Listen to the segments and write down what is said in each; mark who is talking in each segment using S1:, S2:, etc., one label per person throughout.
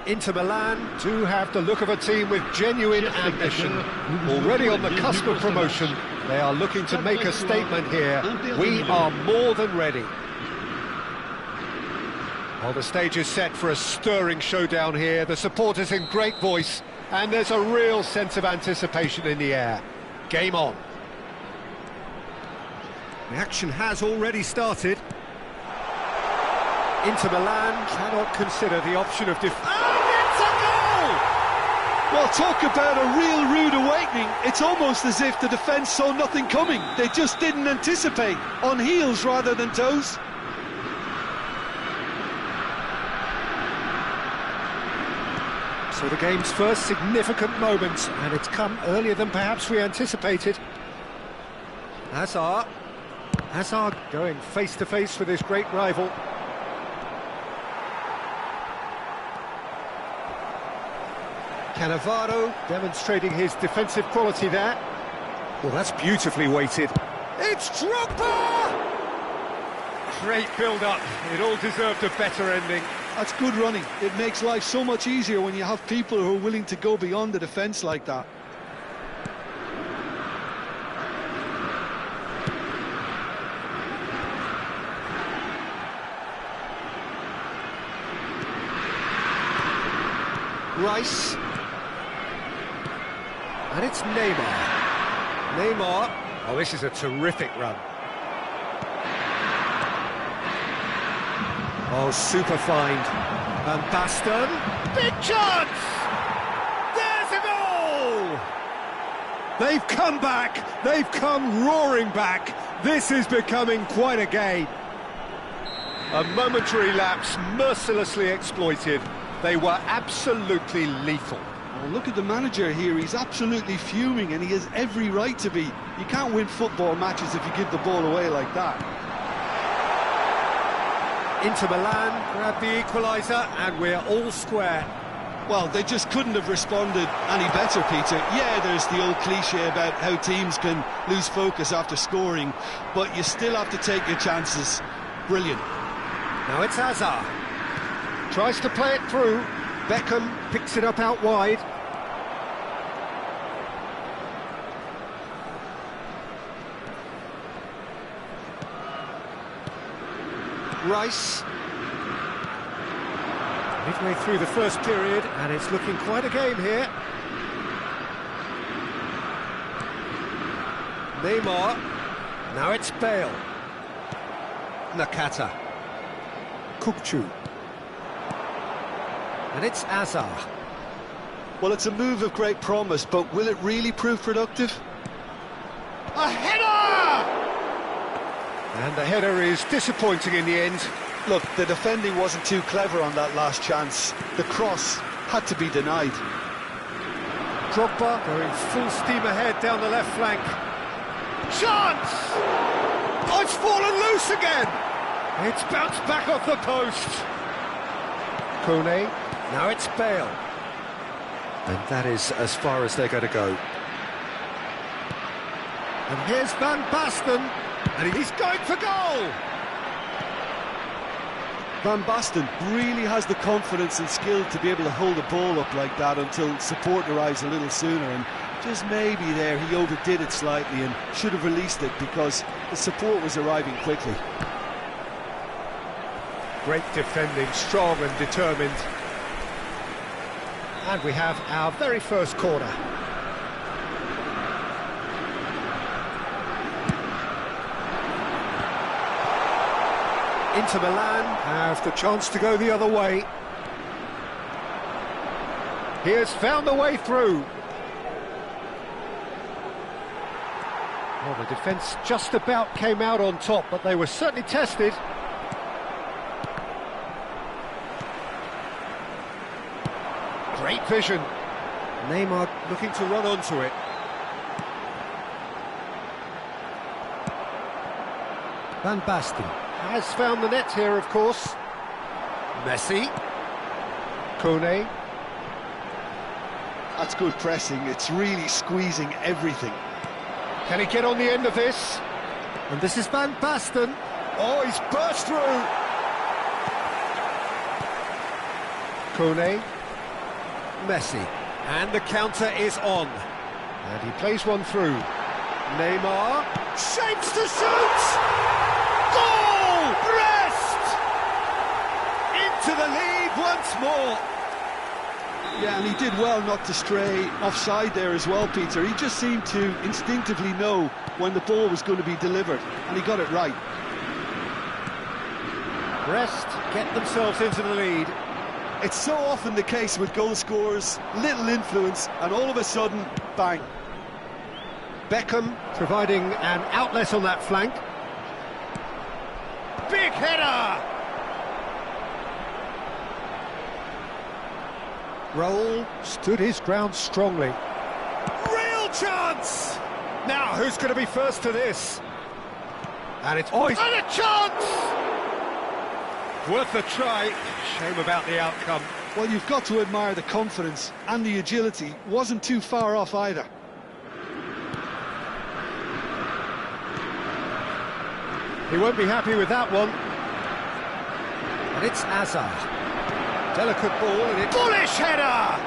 S1: Inter Milan do have the look of a team with genuine ambition. Already on the cusp of promotion, they are looking to make a statement here. We are more than ready. Well, the stage is set for a stirring showdown here. The supporters in great voice, and there's a real sense of anticipation in the air. Game on. The action has already started. Inter Milan cannot consider the option of it's a goal!
S2: Well, talk about a real rude awakening. It's almost as if the defence saw nothing coming. They just didn't anticipate, on heels rather than toes.
S1: So the game's first significant moment, and it's come earlier than perhaps we anticipated. Hazard going face-to-face with his great rival. Cannavaro demonstrating his defensive quality there. Well, that's beautifully weighted. It's Drogba! Great build-up. It all deserved a better ending.
S2: That's good running. It makes life so much easier when you have people who are willing to go beyond the defence like that.
S1: Rice. And it's Neymar. Oh, this is a terrific run. Oh, super find. Van Basten. Big chance! There's a goal! They've come back. They've come roaring back. This is becoming quite a game. A momentary lapse mercilessly exploited. They were absolutely lethal.
S2: Well, look at the manager here. He's absolutely fuming, and he has every right to be. You can't win football matches if you give the ball away like that.
S1: Inter Milan grab the equaliser, and we're all square.
S2: Well, they just couldn't have responded any better, Peter. Yeah, there's the old cliche about how teams can lose focus after scoring, but you still have to take your chances. Brilliant.
S1: Now it's Hazard. Tries to play it through. Beckham picks it up out wide. Rice. Midway through the first period, and it's looking quite a game here. Neymar. Now it's Bale. Nakata. Kukçu. And it's Hazard.
S2: Well, it's a move of great promise, but will it really prove productive?
S1: A header! And the header is disappointing in the end.
S2: Look, the defending wasn't too clever on that last chance. The cross had to be denied.
S1: Drogba going full steam ahead down the left flank. Chance! Oh, it's fallen loose again! It's bounced back off the post. Kone. Now it's Bale. And that is as far as they're going to go. And here's Van Basten. And he's going for goal!
S2: Van Basten really has the confidence and skill to be able to hold the ball up like that until support arrives a little sooner. And just maybe there he overdid it slightly and should have released it because the support was arriving quickly.
S1: Great defending, strong and determined. And we have our very first corner. Inter Milan have the chance to go the other way. He has found the way through. Well, the defence just about came out on top, but they were certainly tested. Great vision. Neymar looking to run onto it. Van Basten has found the net here, of course. Messi. Kone.
S2: That's good pressing. It's really squeezing everything.
S1: Can he get on the end of this? And this is Van Basten. Oh, he's burst through. Kone. Messi. And the counter is on. And he plays one through. Neymar shapes to shoot! Goal! Brest! Into the lead once more.
S2: Yeah, and he did well not to stray offside there as well, Peter. He just seemed to instinctively know when the ball was going to be delivered, and he got it right.
S1: Brest get themselves into the lead.
S2: It's so often the case with goal scorers, little influence, and all of a sudden, bang.
S1: Beckham providing an outlet on that flank. Big header! Raul stood his ground strongly. Real chance! Now, who's going to be first to this? And it's... Oh, and a chance! Worth a try. Shame about the outcome.
S2: Well, you've got to admire the confidence and the agility. Wasn't too far off either.
S1: He won't be happy with that one. And it's Hazard. Delicate ball, and it's... Bullish header!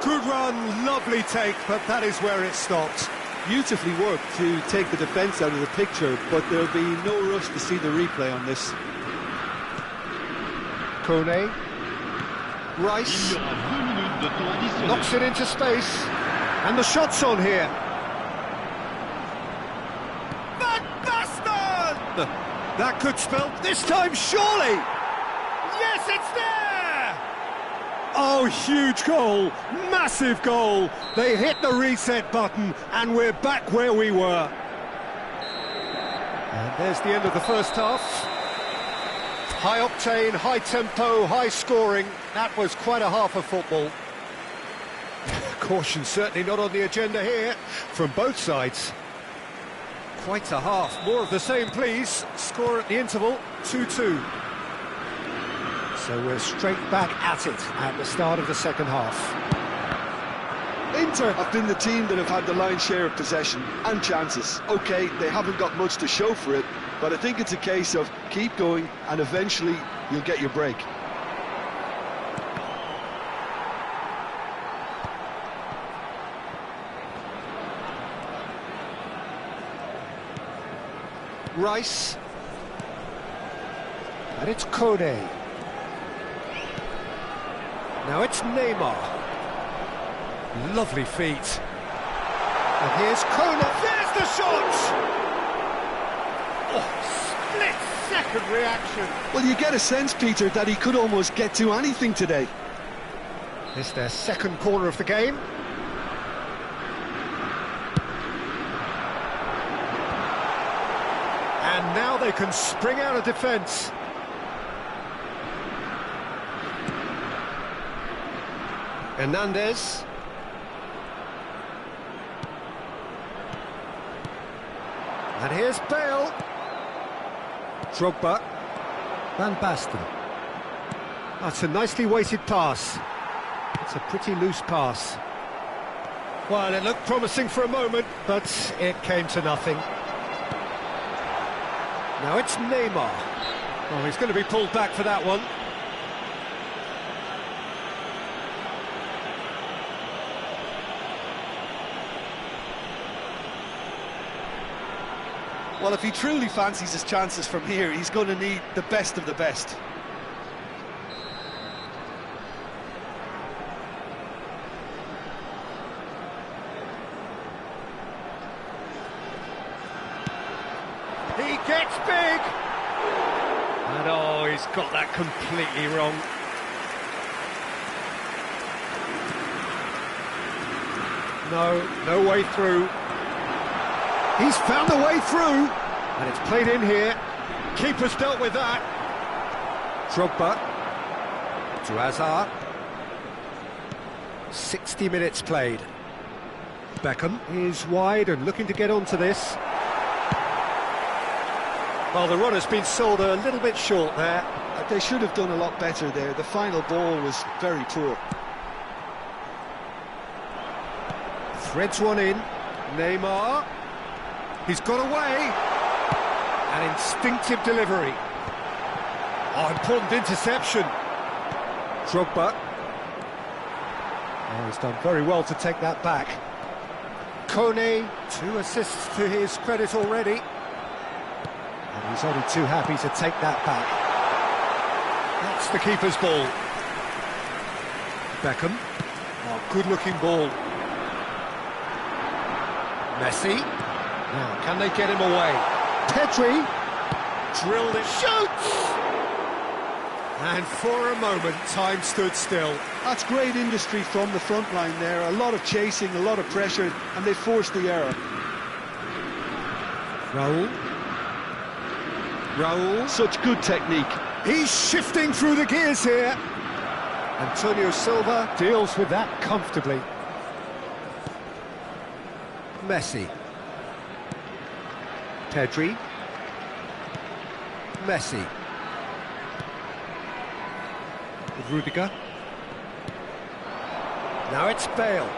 S1: Good run, lovely take, but that is where it stopped.
S2: Beautifully worked to take the defence out of the picture, but there'll be no rush to see the replay on this.
S1: Kone. Rice. Knocks it into space. And the shot's on here. Van Basten! That could spell this time, surely! Yes, it's there! Oh, huge goal, massive goal. They hit the reset button and we're back where we were. And there's the end of the first half. High octane, high tempo, high scoring. That was quite a half of football. Caution certainly not on the agenda here from both sides. Quite a half. More of the same, please. Score at the interval, 2-2. So we're straight back at it at the start of the second half.
S2: Inter have been the team that have had the lion's share of possession and chances. OK, they haven't got much to show for it, but I think it's a case of keep going and eventually you'll get your break.
S1: Rice. And it's Kone. Now it's Neymar. Lovely feet. And here's Kone. There's the shot! Oh, split-second reaction.
S2: Well, you get a sense, Peter, that he could almost get to anything today.
S1: It's their second corner of the game. And now they can spring out of defence. Hernandez. And here's Bale. Drogba. Van Basten. That's a nicely weighted pass. It's a pretty loose pass. Well, it looked promising for a moment, but it came to nothing. Now it's Neymar. Oh, he's going to be pulled back for that one.
S2: Well, if he truly fancies his chances from here, he's going to need the best of the best.
S1: He gets big! And oh, he's got that completely wrong. No way through. He's found a way through, and it's played in here. Keeper's dealt with that. Drogba to Hazard. 60 minutes played. Beckham is wide and looking to get onto this. Well, the run has been sold a little bit short there.
S2: They should have done a lot better there. The final ball was very poor.
S1: Threads one in. Neymar. He's got away. An instinctive delivery. Oh, important interception. Drogba. Oh, he's done very well to take that back. Kone, 2 assists to his credit already. And he's only too happy to take that back. That's the keeper's ball. Beckham. Oh, good-looking ball. Messi. Now, can they get him away? Pedri. Drilled it. Shoots! And for a moment, time stood still.
S2: That's great industry from the front line there. A lot of chasing, a lot of pressure, and they forced the error.
S1: Raul.
S2: Such good technique.
S1: He's shifting through the gears here. Antonio Silva deals with that comfortably. Messi. Pedri. Messi. With Rudiger. Now it's Bale.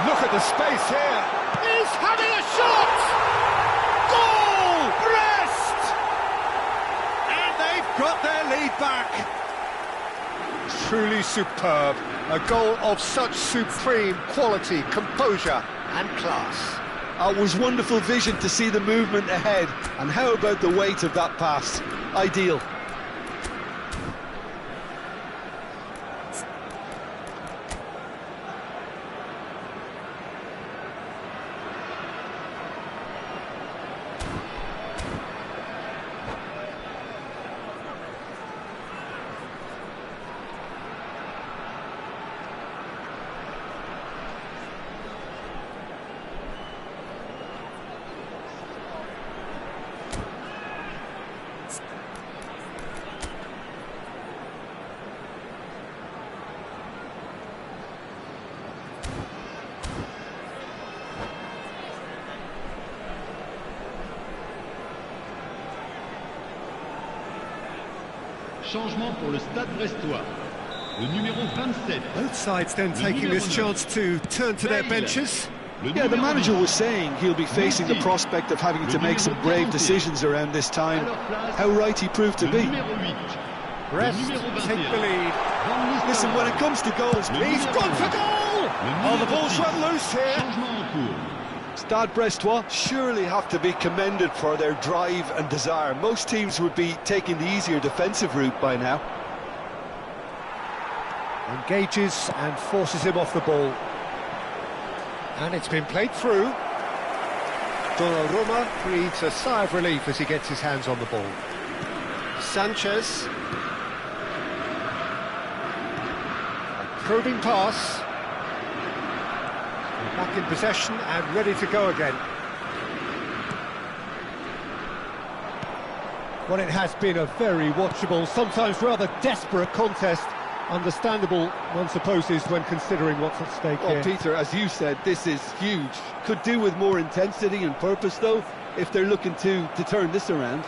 S1: Look at the space here. He's having a shot! Goal! Brest! And they've got their lead back. Truly superb. A goal of such supreme quality, composure and class.
S2: It was wonderful vision to see the movement ahead. And how about the weight of that pass? Ideal.
S3: Changement pour le Stade Brestois. Le numéro 27.
S1: Both sides then taking this chance to turn to their benches.
S2: Yeah, the manager was saying he'll be facing the prospect of having to make some brave decisions around this time. How right he proved to be.
S1: Brest take the lead.
S2: Listen, when it comes to goals,
S1: He's gone for goal! Oh, the ball's run loose here.
S3: Changement en cours.
S2: Stade Brestois surely have to be commended for their drive and desire. Most teams would be taking the easier defensive route by now.
S1: Engages and forces him off the ball. And it's been played through. Donnarumma breathes a sigh of relief as he gets his hands on the ball. Sanchez. A probing pass. Back in possession and ready to go again. Well, it has been a very watchable, sometimes rather desperate contest. Understandable, one supposes, when considering what's at stake here.
S2: Well, Peter, as you said, this is huge. Could do with more intensity and purpose, though, if they're looking to turn this around.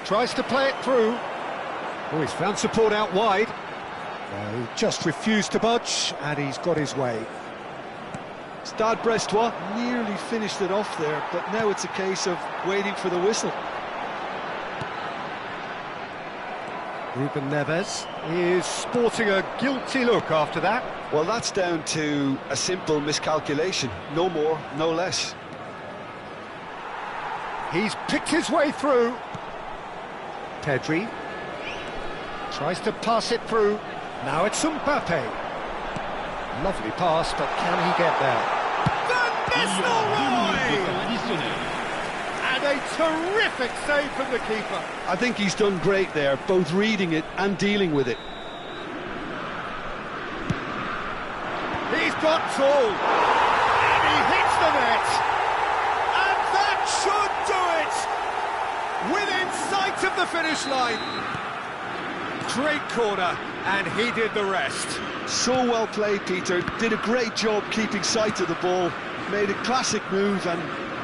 S1: Tries to play it through. Oh, he's found support out wide. He just refused to budge, and he's got his way.
S2: Stade Brestois nearly finished it off there, but now it's a case of waiting for the whistle.
S1: Ruben Neves is sporting a guilty look after that.
S2: Well, that's down to a simple miscalculation. No more, no less.
S1: He's picked his way through. Pedri tries to pass it through. Now it's Mbappe. Lovely pass, but can he get there? Van Nistelrooy! And a terrific save from the keeper.
S2: I think he's done great there, both reading it and dealing with it.
S1: He's got full. And he hits the net. And that should do it. Within sight of the finish line. Great corner, and he did the rest.
S2: So well played, Peter. Did a great job keeping sight of the ball. Made a classic move and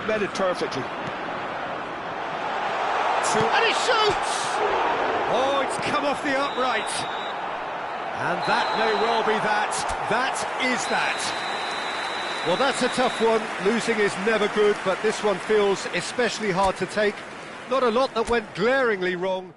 S2: met it perfectly.
S1: And he shoots! Oh, it's come off the upright. And that may well be that. That is that. Well, that's a tough one. Losing is never good, but this one feels especially hard to take. Not a lot that went glaringly wrong.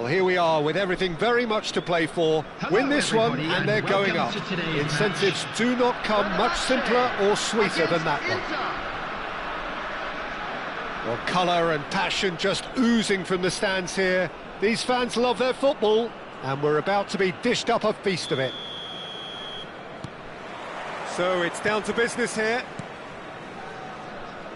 S1: Well, here we are with everything very much to play for. Win this one and they're going up. Incentives do not come much simpler or sweeter than that one. Well, colour and passion just oozing from the stands here. These fans love their football, and we're about to be dished up a feast of it. So it's down to business here.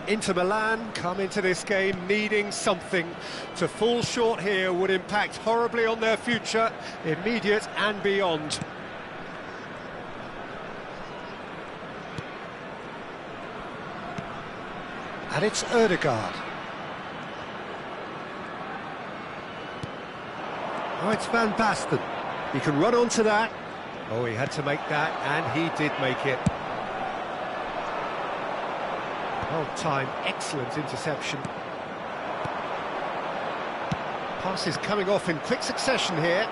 S1: Inter Milan come into this game needing something. To fall short here would impact horribly on their future, immediate and beyond. And it's Ødegaard. Oh, it's Van Basten. He can run onto that. Oh, he had to make that, and he did make it. Well-timed, excellent interception. Pass is coming off in quick succession here.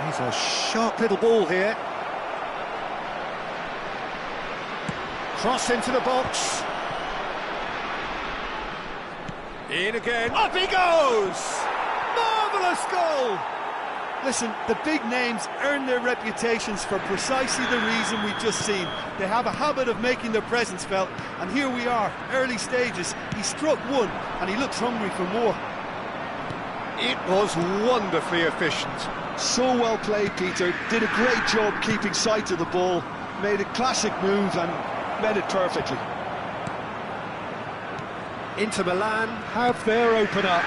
S1: He's a sharp little ball here. Cross into the box. In again. Up he goes! Marvellous goal!
S2: Listen, the big names earn their reputations for precisely the reason we've just seen. They have a habit of making their presence felt, and here we are, early stages. He struck one, and he looks hungry for more.
S1: It was wonderfully efficient.
S2: So well played, Peter. Did a great job keeping sight of the ball. Made a classic move and met it perfectly.
S1: Inter Milan have their opener.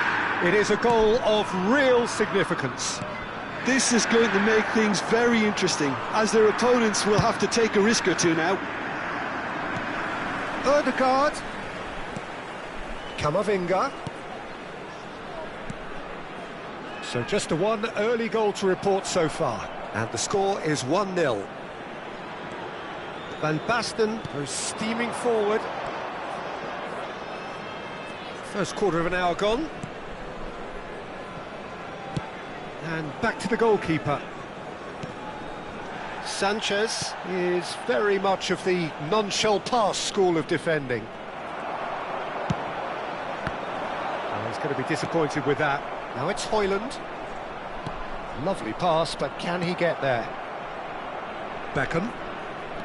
S1: It is a goal of real significance.
S2: This is going to make things very interesting, as their opponents will have to take a risk or two now.
S1: Ødegaard. Camavinga. So just a one early goal to report so far. And the score is 1-0. Van Basten goes steaming forward. First quarter of an hour gone. And back to the goalkeeper. Sanchez is very much of the non-shall-pass school of defending. Oh, he's going to be disappointed with that. Now it's Højlund. Lovely pass, but can he get there? Beckham.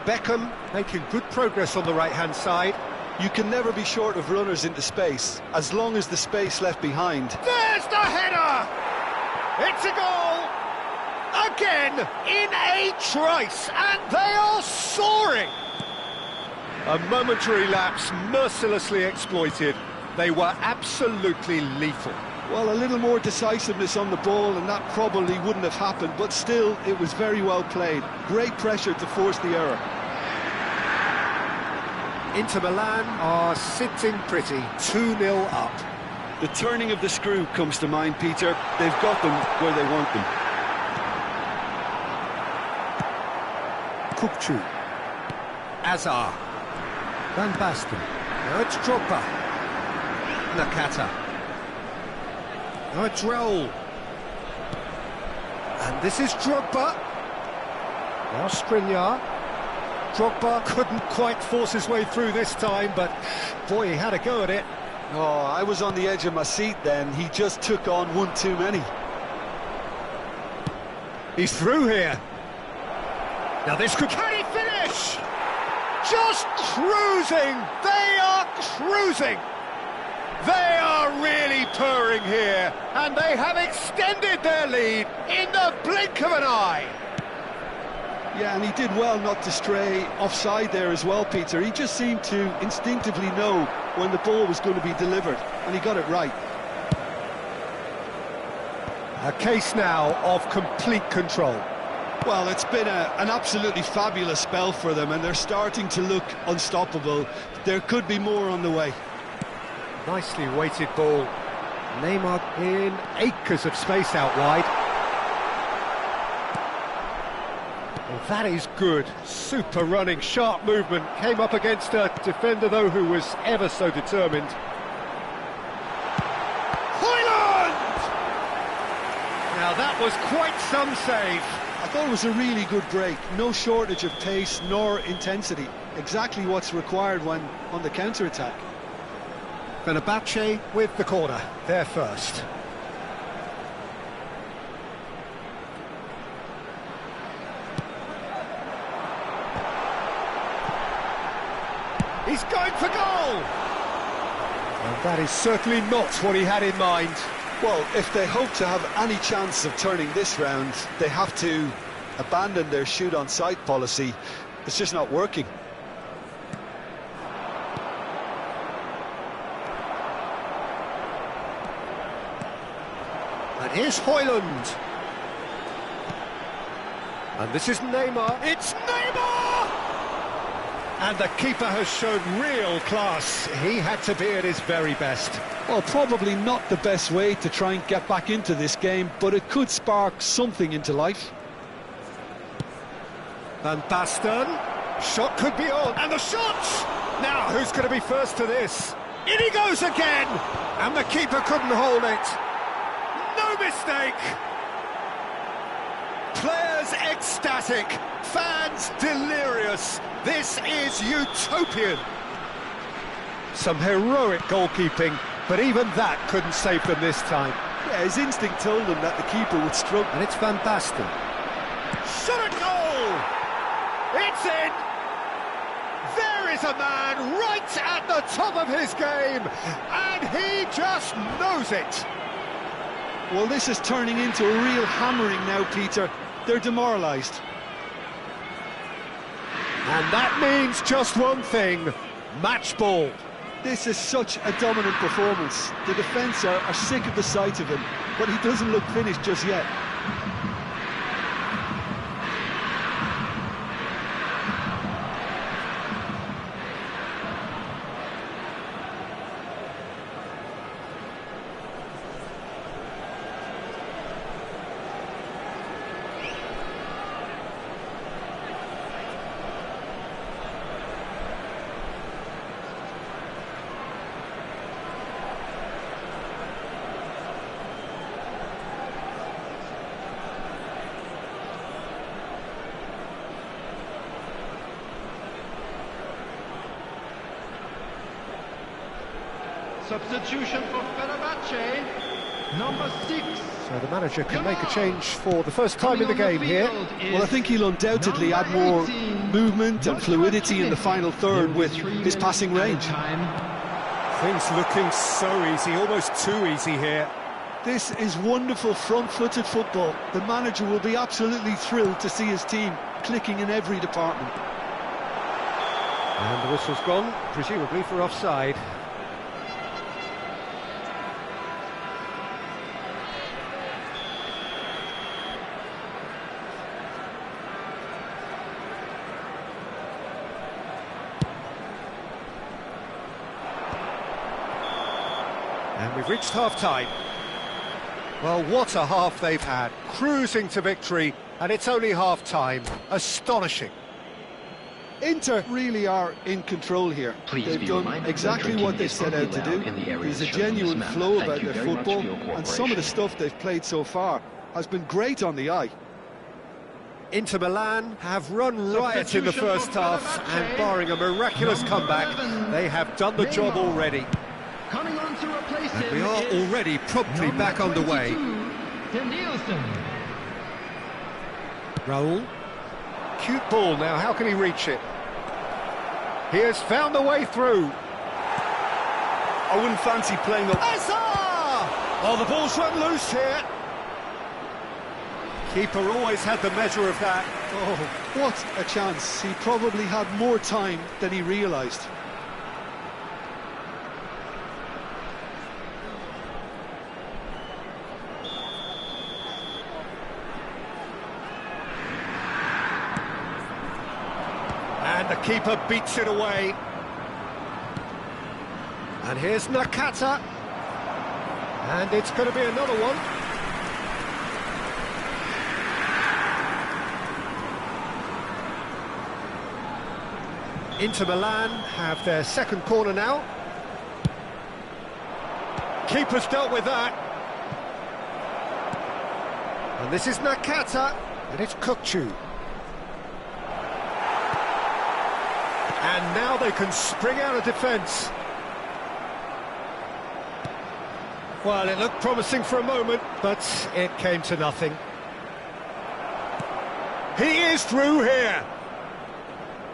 S1: Beckham making good progress on the right-hand side.
S2: You can never be short of runners into space, as long as the space left behind.
S1: There's the header! It's a goal! Again, in a trice, and they are soaring! A momentary lapse mercilessly exploited. They were absolutely lethal.
S2: Well, a little more decisiveness on the ball, and that probably wouldn't have happened, but still, it was very well played. Great pressure to force the error.
S1: Inter Milan are sitting pretty, 2-0 up.
S2: The turning of the screw comes to mind, Peter. They've got them where they want them.
S1: Kukçu. Azar. Van Basten. Now it's Drogba. Nakata. Now it's Raul. And this is Drogba. Now Skriniar. Drogba couldn't quite force his way through this time, but boy, he had a go at it.
S2: Oh, I was on the edge of my seat then. He just took on one too many.
S1: He's through here. Now this could... Can he finish? Just cruising! They are cruising! They are really purring here, and they have extended their lead in the blink of an eye.
S2: Yeah, and he did well not to stray offside there as well, Peter. He just seemed to instinctively know when the ball was going to be delivered, and he got it right.
S1: A case now of complete control.
S2: Well, it's been an absolutely fabulous spell for them, and they're starting to look unstoppable. There could be more on the way.
S1: Nicely weighted ball. Neymar in acres of space out wide. Well, that is good. Super running, sharp movement. Came up against a defender, though, who was ever so determined. Højlund! Now, that was quite some save.
S2: I thought it was a really good break. No shortage of pace nor intensity. Exactly what's required when on the counter-attack.
S1: Fenerbahce with the corner. They're first. He's going for goal! And that is certainly not what he had in mind.
S2: Well, if they hope to have any chance of turning this round, they have to abandon their shoot-on-sight policy. It's just not working.
S1: And here's Højlund. And this is Neymar. It's Neymar! And the keeper has shown real class. He had to be at his very best.
S2: Well, probably not the best way to try and get back into this game, but it could spark something into life.
S1: Van Basten. Shot could be on. And the shot! Now, who's going to be first to this? In he goes again! And the keeper couldn't hold it. No mistake! Players ecstatic, fans delirious. This is utopian. Some heroic goalkeeping, but even that couldn't save them this time.
S2: Yeah, his instinct told him that the keeper would struggle.
S1: And it's Van Basten. Shot at goal! It's in! There is a man right at the top of his game, and he just knows it.
S2: Well, this is turning into a real hammering now, Peter. They're demoralised.
S1: And that means just one thing, match ball.
S2: This is such a dominant performance. The defence are sick of the sight of him, but he doesn't look finished just yet.
S3: Substitution for Fenerbahce, number 6.
S1: So the manager can make a change for the first time in the game here.
S2: Well, I think he'll undoubtedly add more movement and fluidity in the final third with his passing range.
S1: Things looking so easy, almost too easy here.
S2: This is wonderful front-footed football. The manager will be absolutely thrilled to see his team clicking in every department.
S1: And the whistle's gone, presumably for offside. And we've reached half-time. Well, what a half they've had. Cruising to victory, and it's only half-time. Astonishing.
S2: Inter really are in control here. They've done exactly what they set out to do. There's a genuine flow about their football, and some of the stuff they've played so far has been great on the eye.
S1: Inter Milan have run riot in the first half, and barring a miraculous comeback, they have done the job already.
S3: Coming on to replace him,
S1: And we are already promptly back underway. Raul. Cute ball now, how can he reach it? He has found the way through.
S2: I wouldn't fancy playing up.
S1: Hazard! Oh, the ball's run loose here. Keeper always had the measure of that.
S2: Oh, what a chance. He probably had more time than he realised.
S1: And the keeper beats it away. And here's Nakata. And it's going to be another one. Inter Milan have their second corner now. Keeper's dealt with that. And this is Nakata. And it's Kukçu. And now they can spring out of defence. Well, it looked promising for a moment, but it came to nothing. He is through here.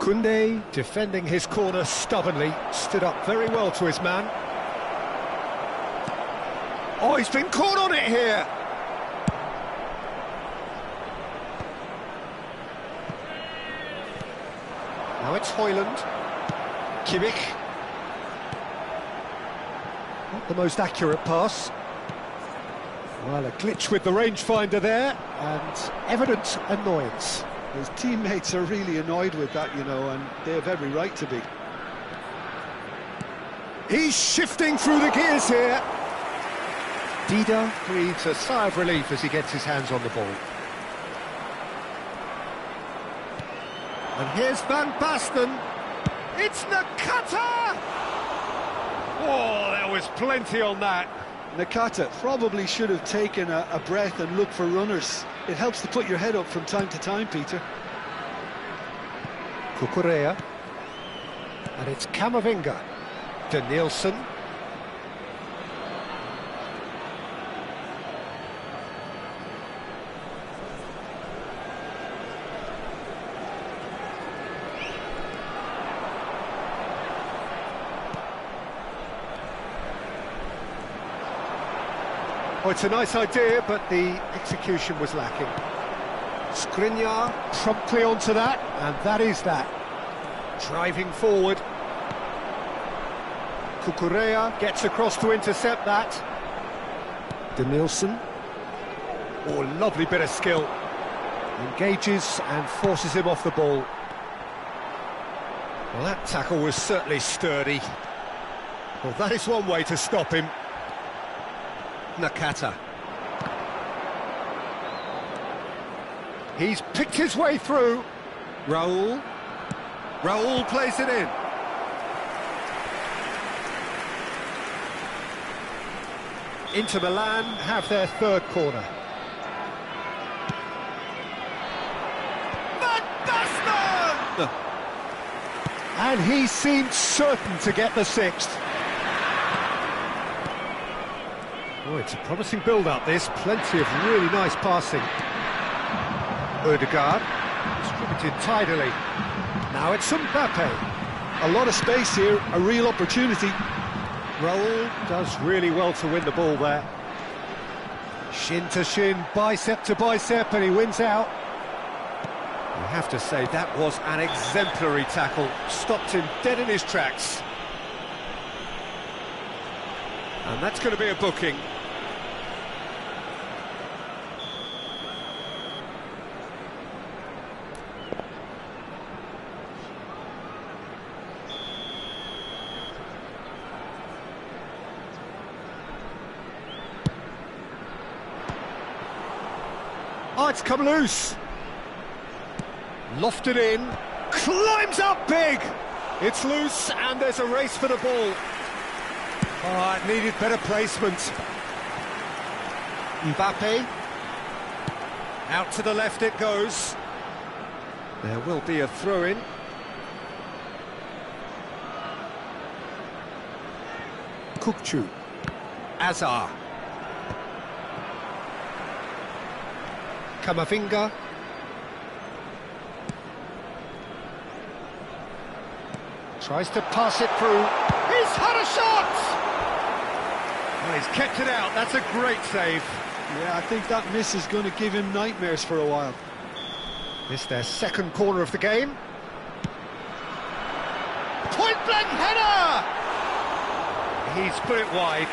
S1: Kunde, defending his corner stubbornly, stood up very well to his man. Oh, he's been caught on it here! Now it's Højlund. Kimmich. Not the most accurate pass. Well, a glitch with the rangefinder there, and evident annoyance.
S2: His teammates are really annoyed with that, you know, and they have every right to be.
S1: He's shifting through the gears here. Dida breathes a sigh of relief as he gets his hands on the ball. And here's Van Basten. It's Nakata! Oh, there was plenty on that.
S2: Nakata probably should have taken a breath and looked for runners. It helps to put your head up from time to time, Peter.
S1: Cucurella. And it's Camavinga. De Nielsen. Oh, it's a nice idea, but the execution was lacking. Skriniar promptly onto that, and that is that. Driving forward. Cucurella gets across to intercept that. De Nielsen. Oh, lovely bit of skill. Engages and forces him off the ball. Well, that tackle was certainly sturdy. Well, that is one way to stop him. Nakata. He's picked his way through. Raul. Raul plays it in. Inter Milan have their third corner. Van Basten! And he seemed certain to get the sixth. Oh, it's a promising build-up, this. Plenty of really nice passing. Ødegaard, distributed tidily. Now it's Mbappe.
S2: A lot of space here, a real opportunity.
S1: Raul does really well to win the ball there. Shin to shin, bicep to bicep, and he wins out. You have to say that was an exemplary tackle. Stopped him dead in his tracks. And that's going to be a booking. Oh, it's come loose. Lofted in, climbs up big. It's loose, and there's a race for the ball. Oh, it needed better placement. Mbappe. Out to the left it goes. There will be a throw-in. Kukçu. Azar. Camavinga. Tries to pass it through. He's had a shot! Well, he's kept it out. That's a great save.
S2: Yeah, I think that miss is going to give him nightmares for a while.
S1: This their second corner of the game. Point-blank header! He's put it wide.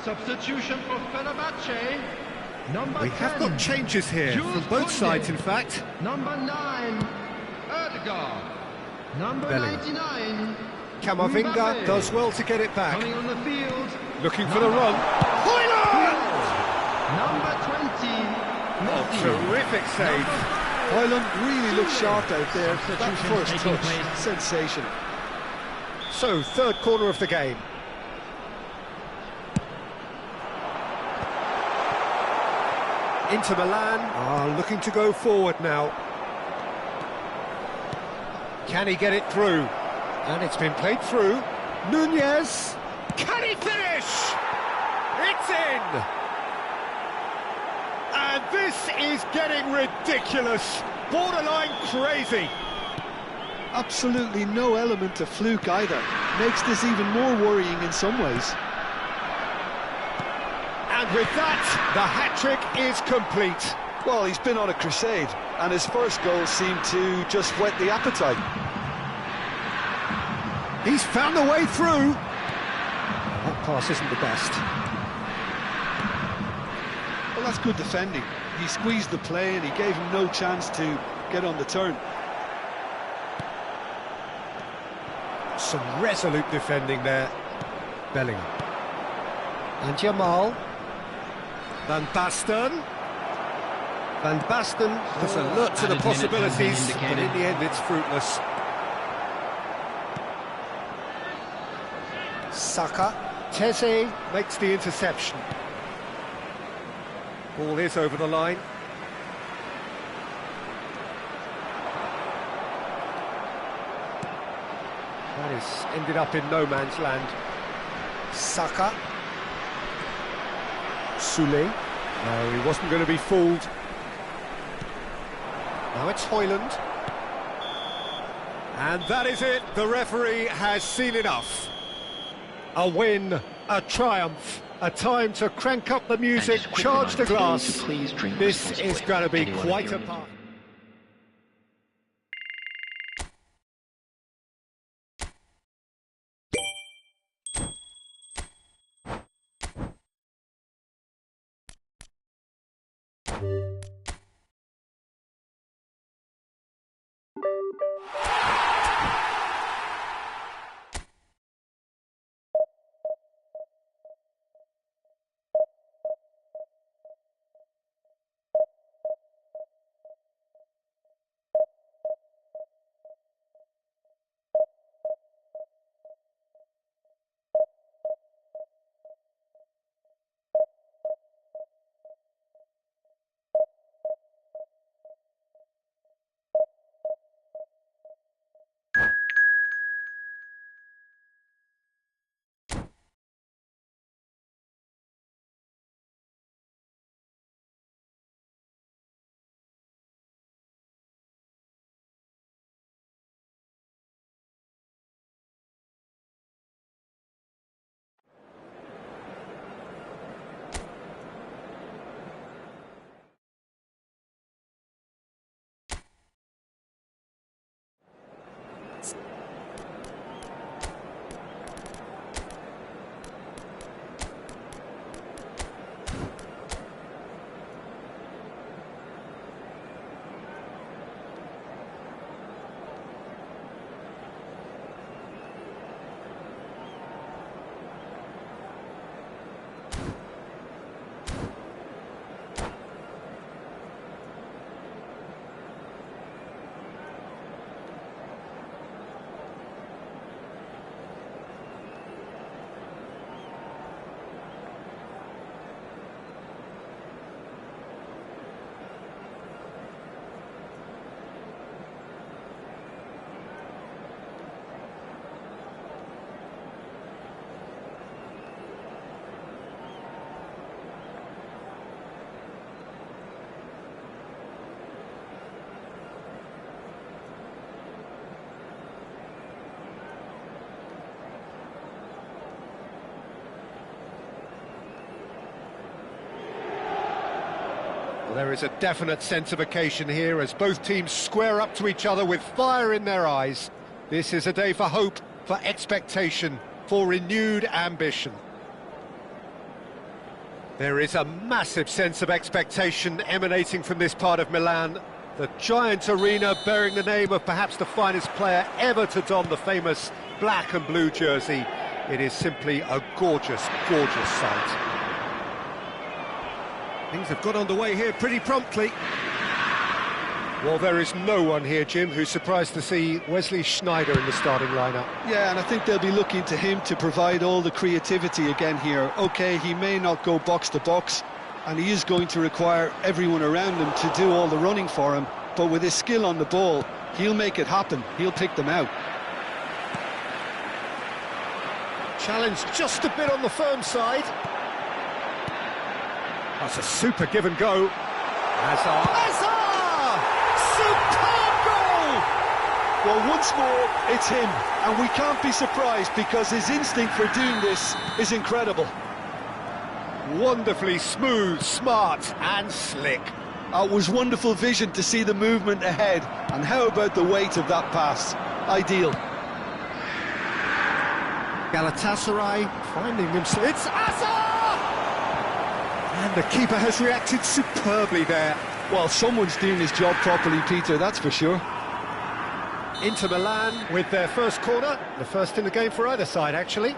S3: Substitution for Fenerbahce. Number
S1: We
S3: 10.
S1: have got changes here
S3: Jules
S1: from both
S3: Koundé.
S1: sides, in fact.
S3: Number 9, Ødegaard. Number
S1: Bellingham.
S3: 99,
S1: Camavinga
S3: Mbappe.
S1: does well to get it back.
S3: Coming on the field,
S1: Looking for the run. Højlund!
S3: number 20, Messi.
S1: Terrific save.
S2: Højlund really looked sharp out there. That
S3: Substitution
S2: first
S3: taking
S2: touch,
S3: place.
S2: sensational.
S1: So, third corner of the game. Inter Milan are looking to go forward now. Can he get it through? And it's been played through. Nunez. Can he finish? It's in! And this is getting ridiculous. Borderline crazy.
S2: Absolutely no element of fluke either. Makes this even more worrying in some ways.
S1: And with that, the hat-trick is complete.
S2: Well, he's been on a crusade, and his first goal seemed to just whet the appetite.
S1: He's found the way through. That pass isn't the best.
S2: Well, that's good defending. He squeezed the play and he gave him no chance to get on the turn.
S1: Some resolute defending there. Bellingham. And Jamal. Van Basten. Van Basten was alert to the
S3: Added minute has been
S1: possibilities, but in
S3: indicated.
S1: the end it's fruitless. Saka. Teze makes the interception. Ball is over the line. That is ended up in no man's land. Saka. Soule. No, he wasn't going to be fooled. Now it's Højlund. And that is it. The referee has seen enough. A win, a triumph, a time to crank up the music, charge the glass. This is going to be quite a part. Well, there is a definite sense of occasion here as both teams square up to each other with fire in their eyes. This is a day for hope, for expectation, for renewed ambition. There is a massive sense of expectation emanating from this part of Milan. The giant arena bearing the name of perhaps the finest player ever to don the famous black and blue jersey. It is simply a gorgeous, gorgeous sight. Things have got underway here pretty promptly. Well, there is no one here, Jim, who's surprised to see Wesley Sneijder in the starting lineup.
S2: Yeah, and I think they'll be looking to him to provide all the creativity again here. OK, he may not go box to box, and he is going to require everyone around him to do all the running for him, but with his skill on the ball, he'll make it happen. He'll pick them out.
S1: Challenge just a bit on the firm side. That's a super give and go. Hazard! Superb goal!
S2: Well, once more, it's him, and we can't be surprised because his instinct for doing this is incredible.
S1: Wonderfully smooth, smart and slick.
S2: It was wonderful vision to see the movement ahead, and how about the weight of that pass? Ideal.
S1: Galatasaray finding themselves. It's Hazard! And the keeper has reacted superbly there.
S2: Well, someone's doing his job properly, Peter, that's for sure.
S1: Inter Milan with their first corner, the first in the game for either side, actually.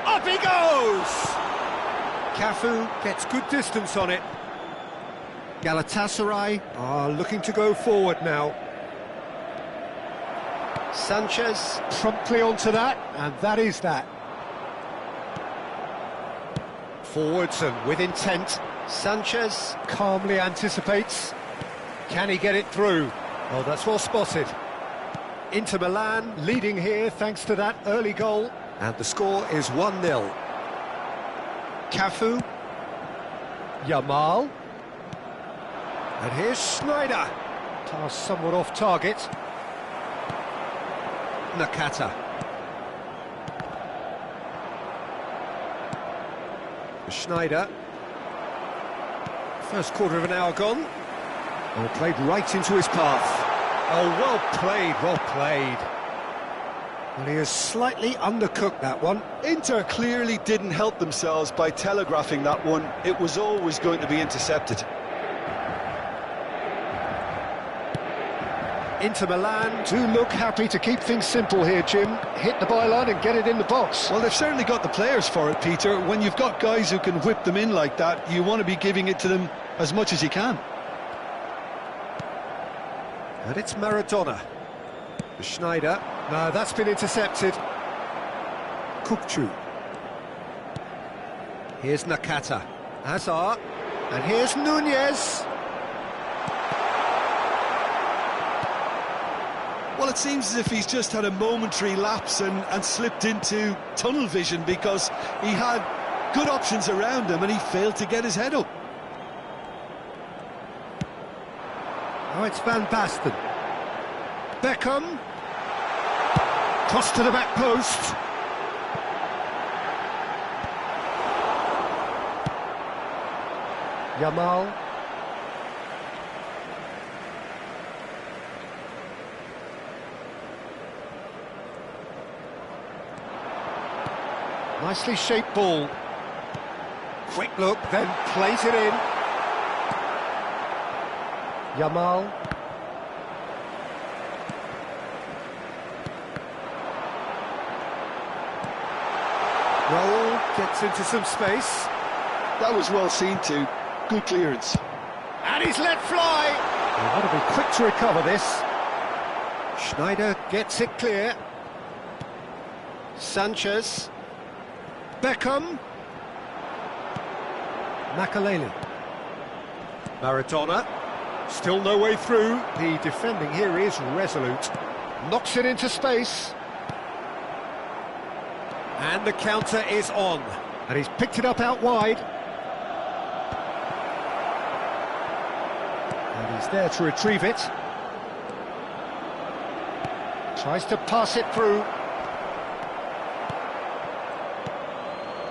S1: Up he goes! Cafu gets good distance on it. Galatasaray are looking to go forward now. Sanchez promptly onto that, and that is that. Forwards and with intent. Sanchez calmly anticipates. Can he get it through? Oh, that's well spotted. Inter Milan leading here thanks to that early goal. And the score is 1-0. Cafu. Yamal. And here's Sneijder. Task somewhat off target. Nakata. Sneijder. First quarter of an hour gone. Oh, played right into his path. Oh, well played, well played. Well, he has slightly undercooked that one.
S2: Inter clearly didn't help themselves by telegraphing that one. It was always going to be intercepted.
S1: Inter Milan do look happy to keep things simple here, Jim. Hit the byline and get it in the box.
S2: Well, they've certainly got the players for it, Peter. When you've got guys who can whip them in like that, you want to be giving it to them as much as you can.
S1: And it's Maradona. Sneijder. No, that's been intercepted. Kukçu. Here's Nakata. Hazard. And here's Nunez.
S2: Well, it seems as if he's just had a momentary lapse and slipped into tunnel vision because he had good options around him and he failed to get his head up.
S1: Oh, it's Van Basten. Beckham. Cross to the back post. Yamal. Nicely shaped ball. Quick look, then plays it in. Yamal. Raul gets into some space.
S2: That was well seen too. Good clearance.
S1: And he's let fly. They've got to be quick to recover this. Sneijder gets it clear. Sanchez. Beckham. Makaleli. Maradona. Still no way through. The defending here is resolute. Knocks it into space. And the counter is on. And he's picked it up out wide. And he's there to retrieve it. Tries to pass it through.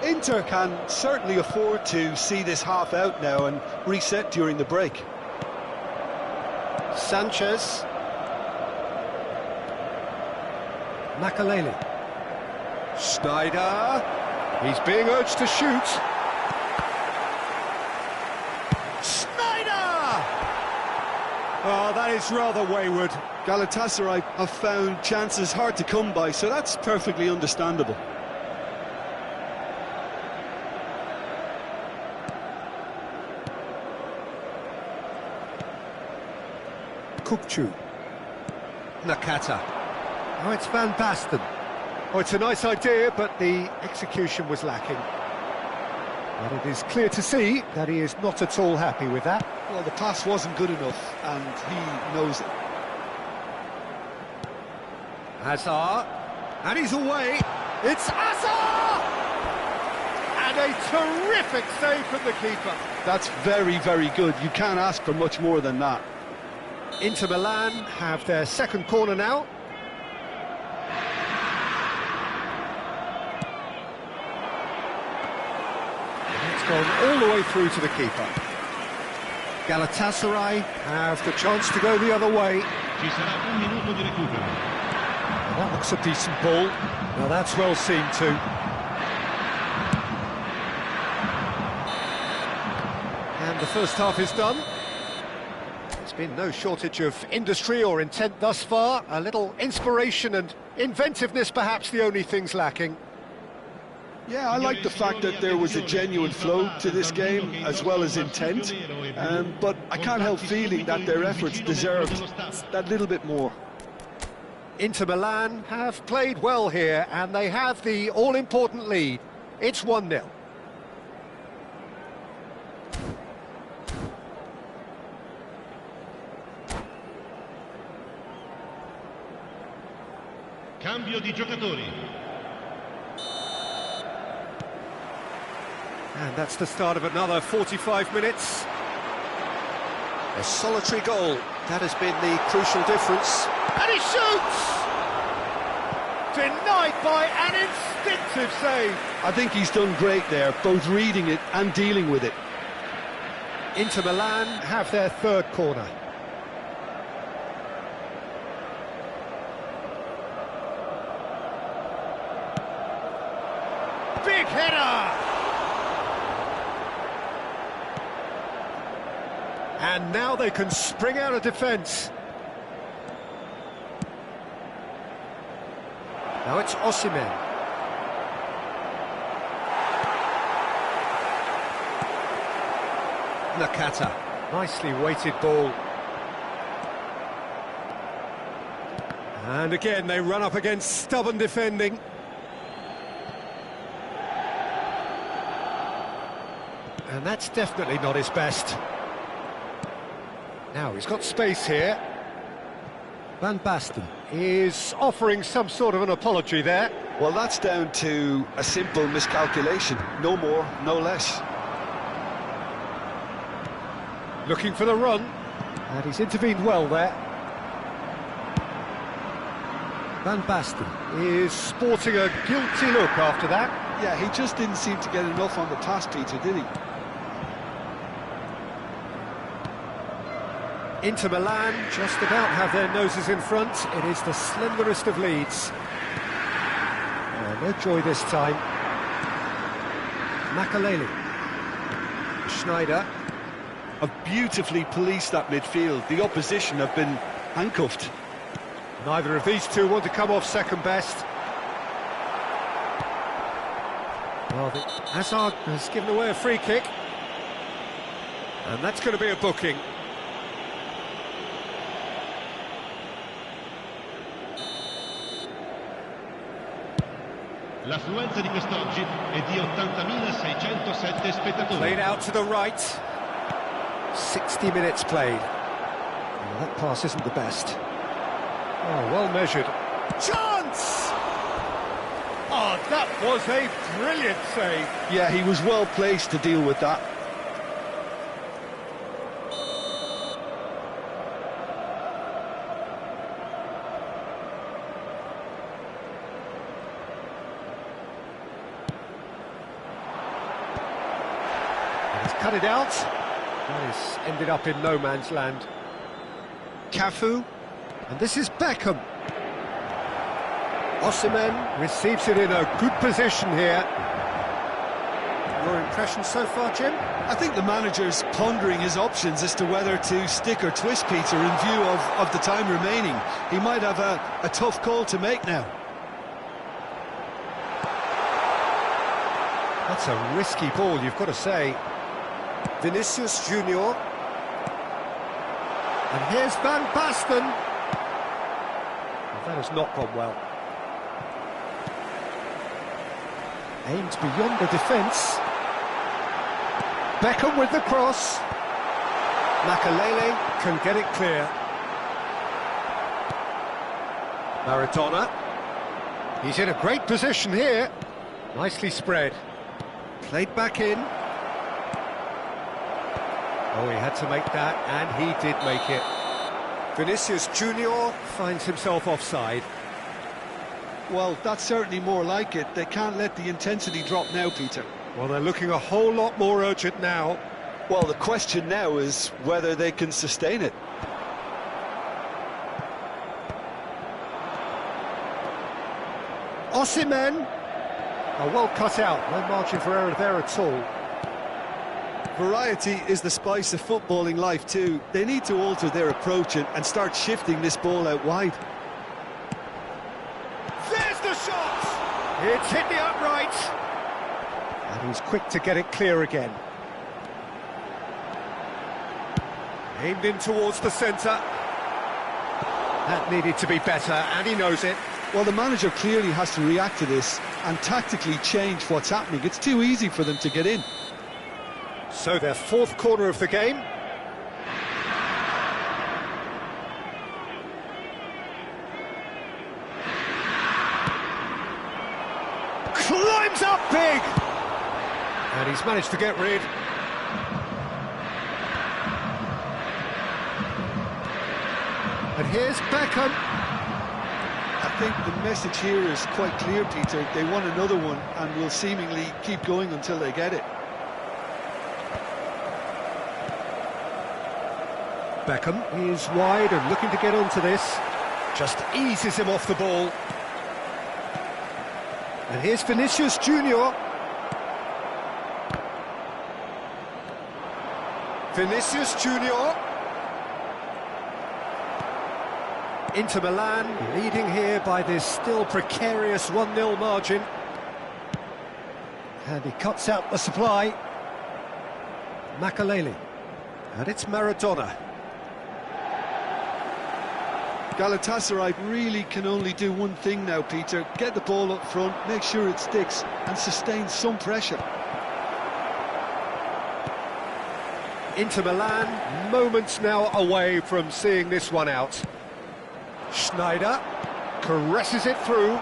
S2: Inter can certainly afford to see this half out now and reset during the break.
S1: Sanchez. Makaleli. Schneider. He's being urged to shoot. Schneider! Oh, that is rather wayward.
S2: Galatasaray have found chances hard to come by, so that's perfectly understandable.
S1: Kupchu. Nakata. Oh, it's Van Basten. Oh, it's a nice idea, but the execution was lacking. But it is clear to see that he is not at all happy with that.
S2: Well, the pass wasn't good enough, and he knows it.
S1: Hazard. And he's away. It's Hazard! And a terrific save from the keeper.
S2: That's very, very good. You can't ask for much more than that.
S1: Inter Milan have their second corner now. It's gone all the way through to the keeper. Galatasaray have the chance to go the other way.
S3: Ci sarà un minuto di recupero.
S1: Well, that looks a decent ball. Now that's well seen too. And the first half is done. There's been no shortage of industry or intent thus far. A little inspiration and inventiveness, perhaps the only things lacking.
S2: Yeah, I like the fact that there was a genuine flow to this game, as well as intent. But I can't help feeling that their efforts deserved that little bit more.
S1: Inter Milan have played well here, and they have the all-important lead. It's 1-0.
S3: Cambio di giocatori.
S1: And that's the start of another 45 minutes. A solitary goal. That has been the crucial difference. And he shoots! Denied by an instinctive save.
S2: I think he's done great there, both reading it and dealing with it.
S1: Inter Milan have their third corner. Big header! And now they can spring out of defence. Now it's Osimhen. Nakata. Nicely weighted ball. And again they run up against stubborn defending. And that's definitely not his best. Now he's got space here. Van Basten is offering some sort of an apology there.
S2: Well, that's down to a simple miscalculation. No more, no less.
S1: Looking for the run. And he's intervened well there. Van Basten is sporting a guilty look after that.
S2: Yeah, he just didn't seem to get enough on the pass, Peter, did he?
S1: Inter Milan just about have their noses in front. It is the slenderest of leads. No joy this time. Makaleli. Schneider.
S2: Have beautifully policed that midfield. The opposition have been handcuffed.
S1: Neither of these two want to come off second best. Well, Hazard has given away a free kick. And that's going to be a booking.
S3: L'affluenza di quest'oggi è di 80.607 spettatori.
S1: Played out to the right. 60 minutes played. Well, that pass isn't the best. Oh, well measured. Chance! Oh, that was a brilliant save.
S2: Yeah, he was well placed to deal with that.
S1: Cut it out. That has ended up in no man's land. Cafu. And this is Beckham. Osimhen receives it in a good position here. Your impression so far, Jim?
S2: I think the manager's pondering his options as to whether to stick or twist Peter in view of the time remaining. He might have a tough call to make now.
S1: That's a risky ball, you've got to say. Vinicius Junior. And here's Van Basten. Well, that has not gone well. Aimed beyond the defence. Beckham with the cross. Makalele can get it clear. Maradona. He's in a great position here. Nicely spread. Played back in. Oh, he had to make that, and he did make it. Vinicius Junior finds himself offside.
S2: Well, that's certainly more like it. They can't let the intensity drop now, Peter.
S1: Well, they're looking a whole lot more urgent now.
S2: Well, the question now is whether they can sustain it.
S1: Osimhen. Oh, well cut out. No margin for error there at all.
S2: Variety is the spice of footballing life too. They need to alter their approach and start shifting this ball out wide.
S1: There's the shot! It's hit the upright. And he's quick to get it clear again. Aimed in towards the centre. That needed to be better, and he knows it.
S2: Well, the manager clearly has to react to this and tactically change what's happening. It's too easy for them to get in.
S1: So their fourth corner of the game. Climbs up big! And he's managed to get rid. And here's Beckham.
S2: I think the message here is quite clear, Peter. They want another one and will seemingly keep going until they get it.
S1: Beckham is wide and looking to get onto this. Just eases him off the ball. And here's Vinicius Junior. Vinicius Junior. Inter Milan leading here by this still precarious 1-0 margin. And he cuts out the supply. Makalele. And it's Maradona.
S2: Galatasaray really can only do one thing now, Peter. Get the ball up front, make sure it sticks, and sustain some pressure.
S1: Inter Milan, moments now away from seeing this one out. Schneider caresses it through.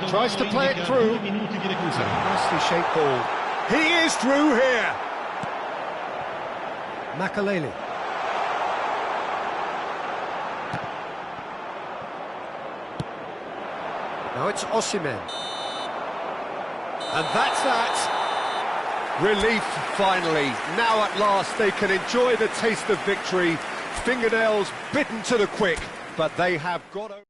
S1: Tries to play it through. It's a nicely shaped ball. He is through here. Makalele. Now it's Osimhen. And that's that. Relief, finally. Now at last they can enjoy the taste of victory. Fingernails bitten to the quick, but they have got over.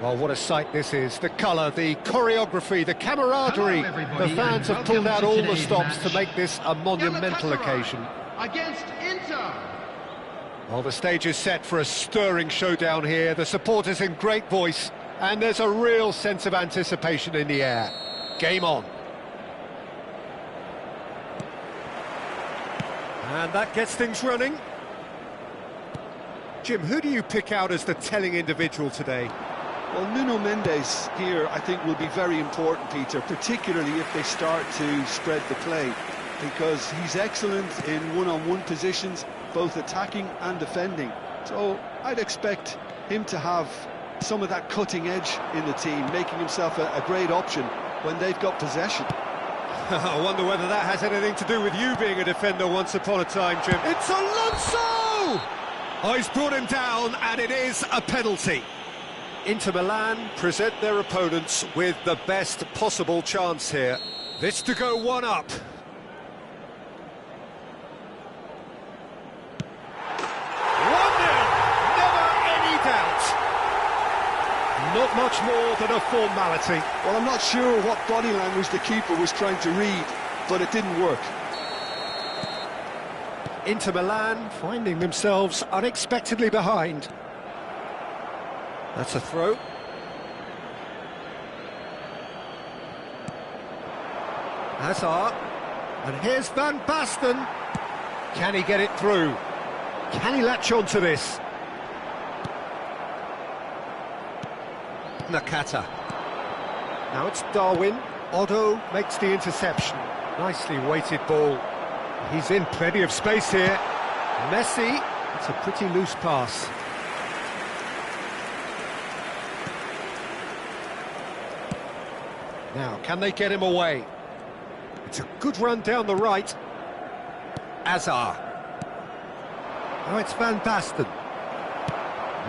S1: Well, what a sight this is. The colour, the choreography, the camaraderie.
S3: Hello,
S1: The fans have pulled out all the stops to make this a monumental occasion.
S3: Against Inter.
S1: Well, the stage is set for a stirring showdown here. The supporters in great voice, and there's a real sense of anticipation in the air. Game on. And that gets things running. Jim, who do you pick out as the telling individual today?
S2: Well, Nuno Mendes here, I think, will be very important, Peter, particularly if they start to spread the play, because he's excellent in one-on-one positions, both attacking and defending. So I'd expect him to have some of that cutting edge in the team, making himself a great option when they've got possession.
S1: I wonder whether that has anything to do with you being a defender once upon a time, Jim. It's Alonso! Oh, he's brought him down, and it is a penalty. Inter Milan present their opponents with the best possible chance here. This to go one up. Not much more than a formality.
S2: Well, I'm not sure what body language the keeper was trying to read, but it didn't work.
S1: Inter Milan finding themselves unexpectedly behind. That's a throw. Hazard. And here's Van Basten. Can he get it through? Can he latch on to this? Nakata. Now it's Darwin. Otto makes the interception. Nicely weighted ball. He's in plenty of space here. Messi. It's a pretty loose pass. Now, can they get him away? It's a good run down the right. Hazard. Now it's Van Basten.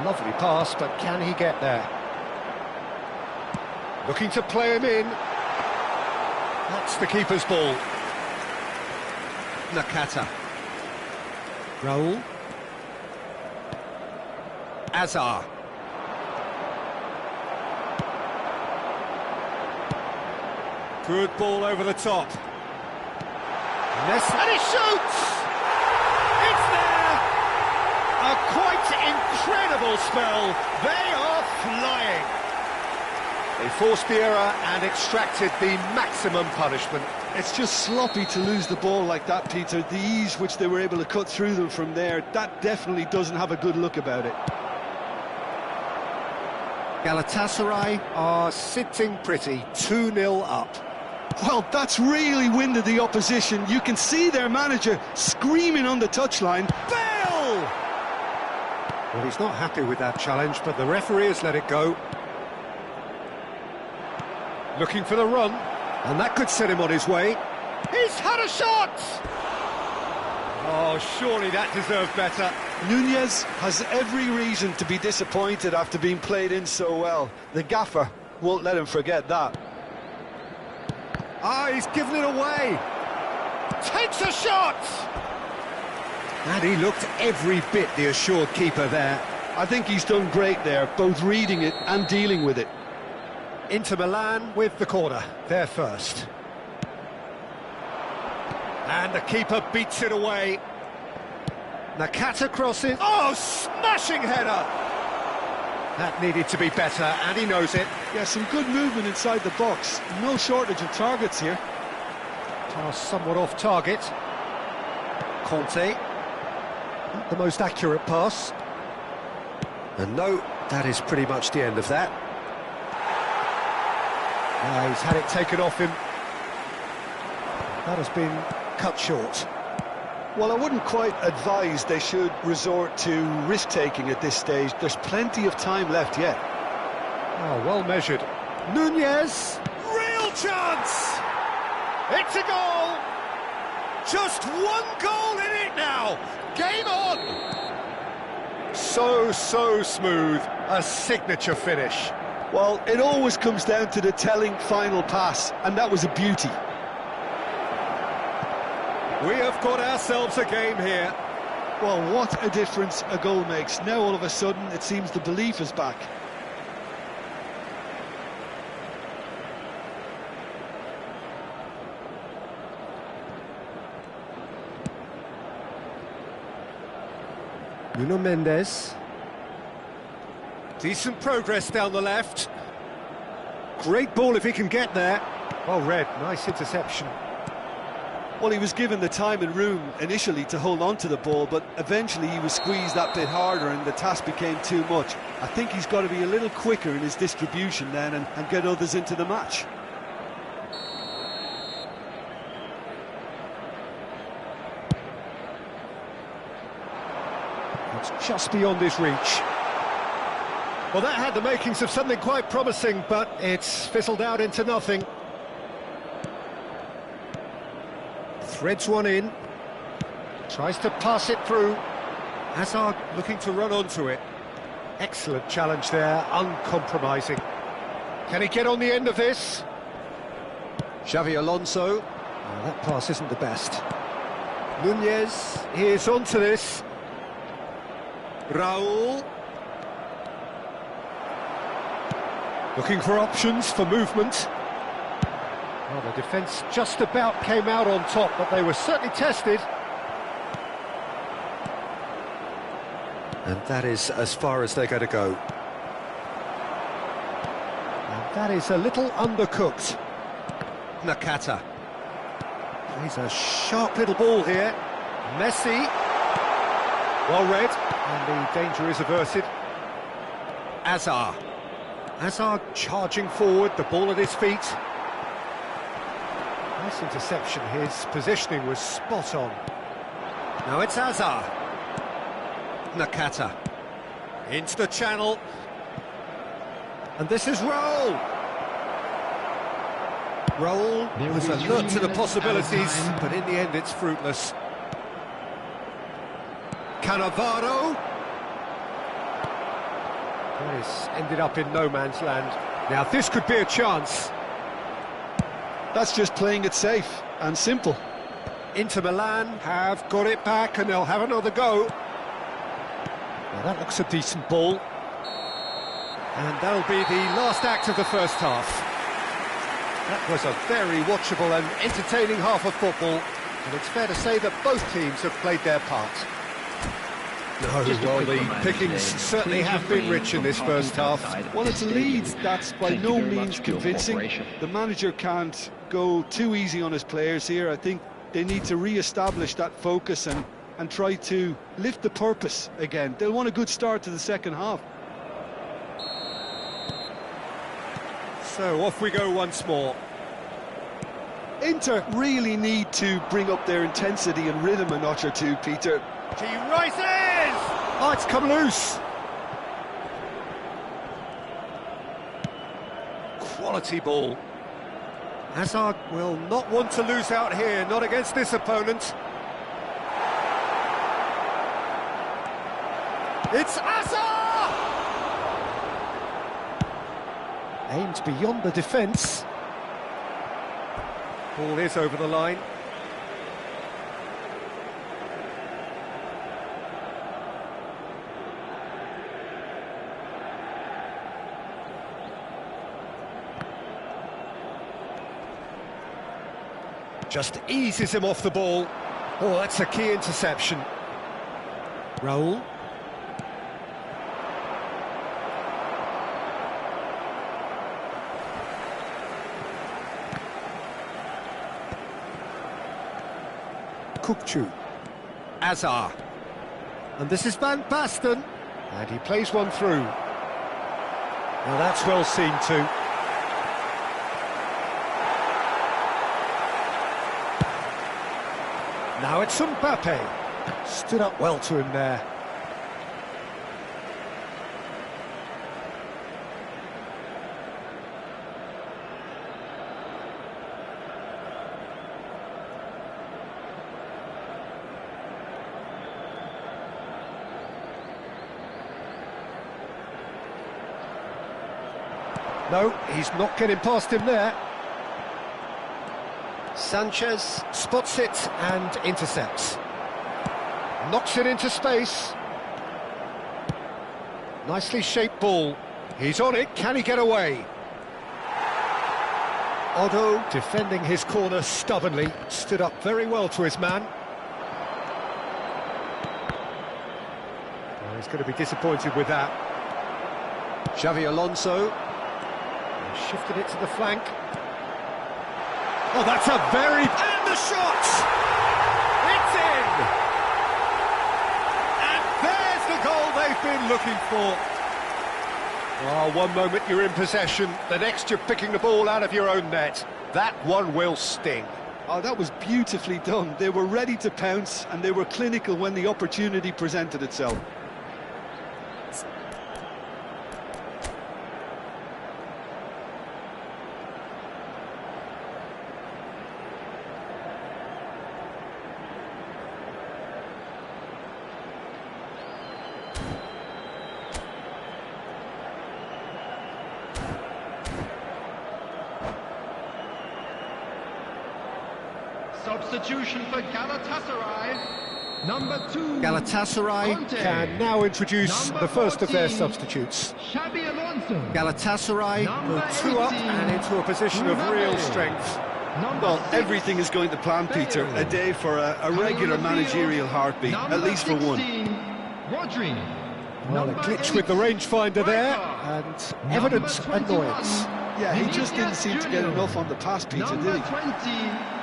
S1: Lovely pass, but can he get there? Looking to play him in. That's the keeper's ball. Nakata. Raul. Hazard. Good ball over the top. Messi. And he shoots! It's there! A quite incredible spell. They are flying. They forced the error and extracted the maximum punishment.
S2: It's just sloppy to lose the ball like that, Peter. The ease which they were able to cut through them from there, that definitely doesn't have a good look about it.
S1: Galatasaray are sitting pretty, 2-0 up.
S2: Well, that's really winded the opposition. You can see their manager screaming on the touchline.
S1: Bale! Well, he's not happy with that challenge, but the referee has let it go. Looking for the run, and that could set him on his way. He's had a shot! Oh, surely that deserved better.
S2: Nunez has every reason to be disappointed after being played in so well. The gaffer won't let him forget that.
S1: Ah, he's given it away. Takes a shot! And he looked every bit the assured keeper there.
S2: I think he's done great there, both reading it and dealing with it.
S1: Inter Milan with the corner, they're first. And the keeper beats it away. Nakata crosses. Oh, smashing header! That needed to be better, and he knows it.
S2: Yeah, some good movement inside the box. No shortage of targets here.
S1: Pass somewhat off target. Conte. Not the most accurate pass. And no, that is pretty much the end of that. He's had it taken off him. That has been cut short.
S2: Well, I wouldn't quite advise they should resort to risk-taking at this stage. There's plenty of time left yet.
S1: Oh, well measured. Nunez! Real chance! It's a goal! Just one goal in it now! Game on! So smooth. A signature finish.
S2: Well, it always comes down to the telling final pass, and that was a beauty.
S1: We have got ourselves a game here.
S2: Well, what a difference a goal makes. Now all of a sudden it seems the belief is back.
S1: Nuno Mendes. Decent progress down the left. Great ball if he can get there. Well read, nice interception.
S2: Well, he was given the time and room initially to hold on to the ball, but eventually he was squeezed that bit harder and the task became too much. I think he's got to be a little quicker in his distribution then and get others into the match.
S1: It's just beyond his reach. Well, that had the makings of something quite promising, but it's fizzled out into nothing. Threads one in. Tries to pass it through. Hazard looking to run onto it. Excellent challenge there, uncompromising. Can he get on the end of this? Xavi Alonso. Oh, that pass isn't the best. Nunez is onto this. Raul. Looking for options for movement. Well, the defence just about came out on top, but they were certainly tested. And that is as far as they're going to go. And that is a little undercooked. Nakata. Plays a sharp little ball here. Messi. Well read. And the danger is averted. Azar. Hazard charging forward, the ball at his feet. Nice interception, his positioning was spot on. Now it's Hazard. Nakata. Into the channel. And this is Raul. Raul was alert to the possibilities, but in the end it's fruitless. Cannavaro. This ended up in no man's land. Now this could be a chance.
S2: That's just playing it safe and simple.
S1: Inter Milan have got it back and they'll have another go. Well, that looks a decent ball. And that'll be the last act of the first half. That was a very watchable and entertaining half of football, and it's fair to say that both teams have played their part. No, well, the pickings certainly have been rich in this first half.
S2: Well, it's a lead that's by no means convincing. The manager can't go too easy on his players here. I think they need to re-establish that focus and try to lift the purpose again. They'll want a good start to the second half.
S1: So off we go once more.
S2: Inter really need to bring up their intensity and rhythm a notch or two, Peter.
S1: He rises! Oh, it's come loose. Quality ball. Hazard will not want to lose out here, not against this opponent. It's Hazard! Aimed beyond the defence. Ball is over the line. Just eases him off the ball. Oh, that's a key interception. Raul. Kukçu. Azar. And this is Van Basten. And he plays one through. Well, that's well seen too. Now it's Mbappe. Stood up well to him there. No, he's not getting past him there. Sanchez spots it and intercepts. Knocks it into space. Nicely shaped ball. He's on it, can he get away? Otto defending his corner stubbornly. Stood up very well to his man. He's going to be disappointed with that. Xavi Alonso. Shifted it to the flank. Oh, that's a very... And the shot! It's in! And there's the goal they've been looking for. Oh, one moment you're in possession, the next you're picking the ball out of your own net. That one will sting.
S2: Oh, that was beautifully done. They were ready to pounce, and they were clinical when the opportunity presented itself.
S3: Substitution for Galatasaray. Number 2.
S1: Galatasaray can now introduce the first of their substitutes.
S3: Xavi Alonso.
S1: Galatasaray go 2 up and into a position of real strength.
S2: Well, everything is going to plan, Peter. A day for a regular managerial heartbeat, at least for one.
S3: Rodri.
S1: Well, a glitch with the rangefinder there, and evident annoyance.
S2: Yeah, he just didn't seem to get enough on the pass, Peter, did he?
S3: 20.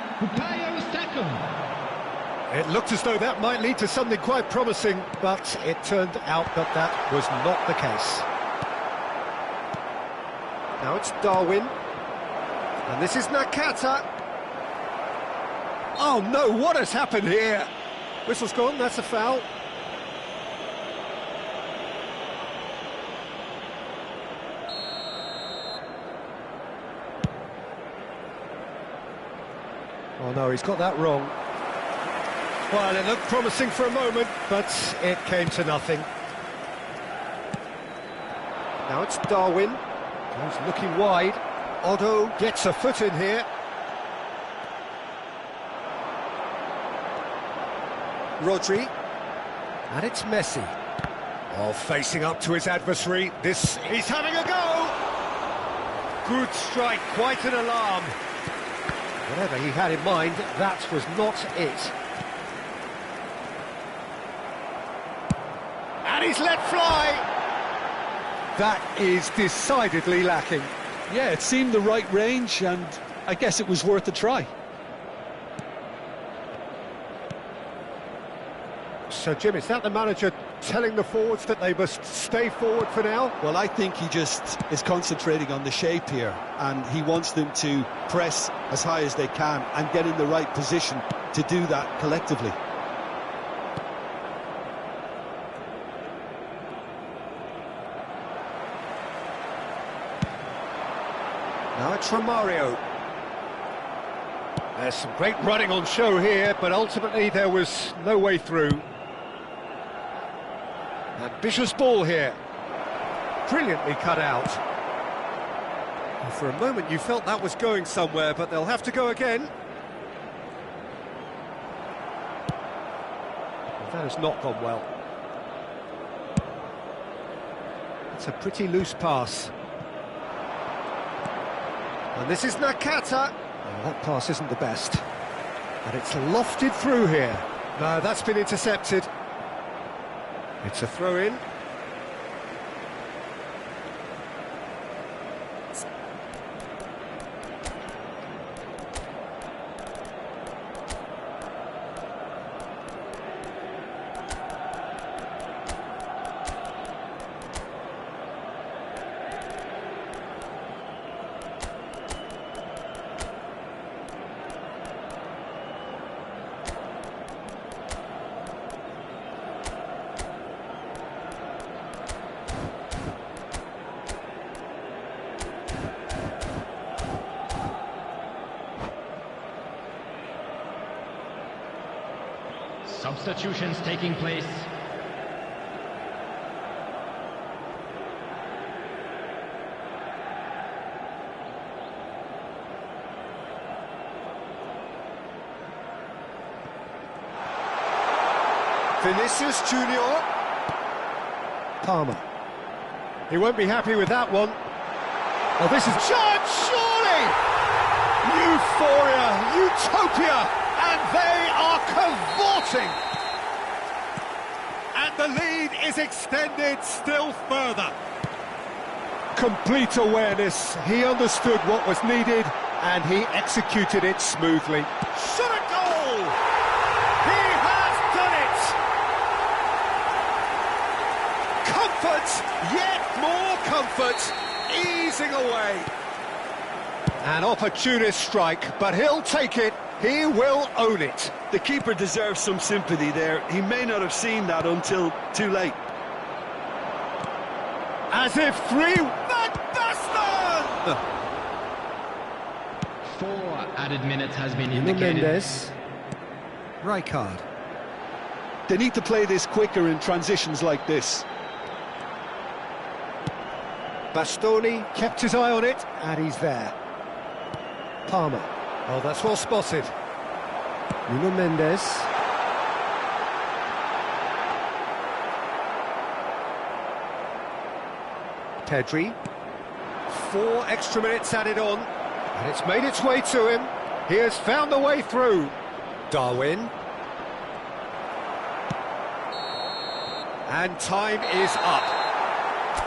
S1: It looked as though that might lead to something quite promising, but it turned out that that was not the case. Now it's Darwin, and this is Nakata. Oh no, what has happened here? Whistle's gone, that's a foul. Oh no, he's got that wrong. Well, it looked promising for a moment, but it came to nothing. Now it's Darwin. He's looking wide. Otto gets a foot in here. Rodri. And it's Messi. Oh, facing up to his adversary. He's having a go! Good strike, quite an alarm. Whatever he had in mind, that was not it. And he's let fly! That is decidedly lacking.
S2: Yeah, it seemed the right range, and I guess it was worth a try.
S1: So, Jim, is that the manager telling the forwards that they must stay forward for now?
S2: Well, I think he just is concentrating on the shape here, and he wants them to press as high as they can and get in the right position to do that collectively.
S1: Now it's Romario. There's some great running on show here, but ultimately there was no way through. Ambitious ball here. Brilliantly cut out. And for a moment you felt that was going somewhere, but they'll have to go again. Well, that has not gone well. It's a pretty loose pass. And this is Nakata. Oh, that pass isn't the best. And it's lofted through here. No, that's been intercepted. It's a throw-in.
S3: Substitutions taking place.
S1: Vinicius Junior. Palmer. He won't be happy with that one. Oh, this is chance, surely! Euphoria, utopia! And they are cavorting. And the lead is extended still further. Complete awareness, he understood what was needed and he executed it smoothly. Shot a goal! He has done it! Comfort, yet more comfort, easing away. An opportunist strike, but he'll take it, he will own it.
S2: The keeper deserves some sympathy there. He may not have seen that until too late.
S1: As if three... Van Basten!
S4: 4 added minutes has been indicated.
S1: Mendes. Rijkaard.
S2: They need to play this quicker in transitions like this.
S1: Bastoni kept his eye on it, and he's there. Palmer. Oh, that's well spotted. Nuno Mendes. Pedri. 4 extra minutes added on, and it's made its way to him. He has found a way through. Darwin. And time is up.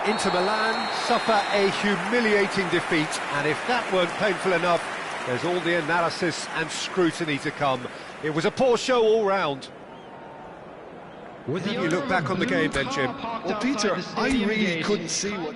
S1: Inter Milan suffer a humiliating defeat, and if that weren't painful enough, there's all the analysis and scrutiny to come. It was a poor show all round. When you look back on the game then, Jim?
S2: Well, Peter, I really couldn't see what...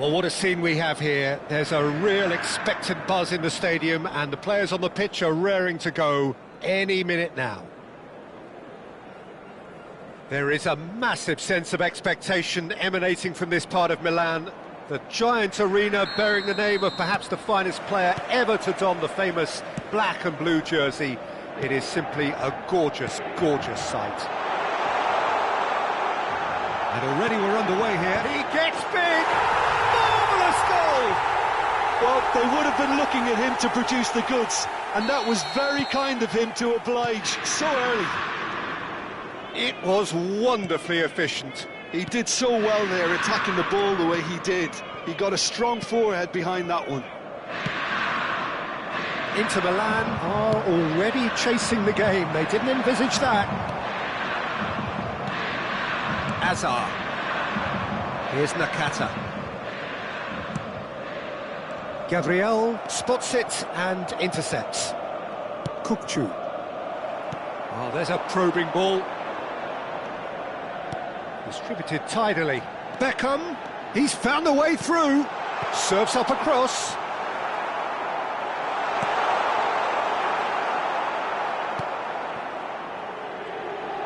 S1: Well, what a scene we have here. There's a real expectant buzz in the stadium and the players on the pitch are raring to go any minute now. There is a massive sense of expectation emanating from this part of Milan. The giant arena bearing the name of perhaps the finest player ever to don the famous black and blue jersey. It is simply a gorgeous, gorgeous sight.
S2: And already we're underway here.
S1: He gets big! Marvellous goal!
S2: Well, they would have been looking at him to produce the goods, and that was very kind of him to oblige so early.
S1: It was wonderfully efficient.
S2: He did so well there, attacking the ball the way he did. He got a strong forehead behind that one.
S1: Inter Milan are already chasing the game. They didn't envisage that. Azar. Here's Nakata. Gabriel spots it and intercepts. Kukçu. Oh, there's a probing ball. Distributed tidily. Beckham, he's found a way through. Serves up across.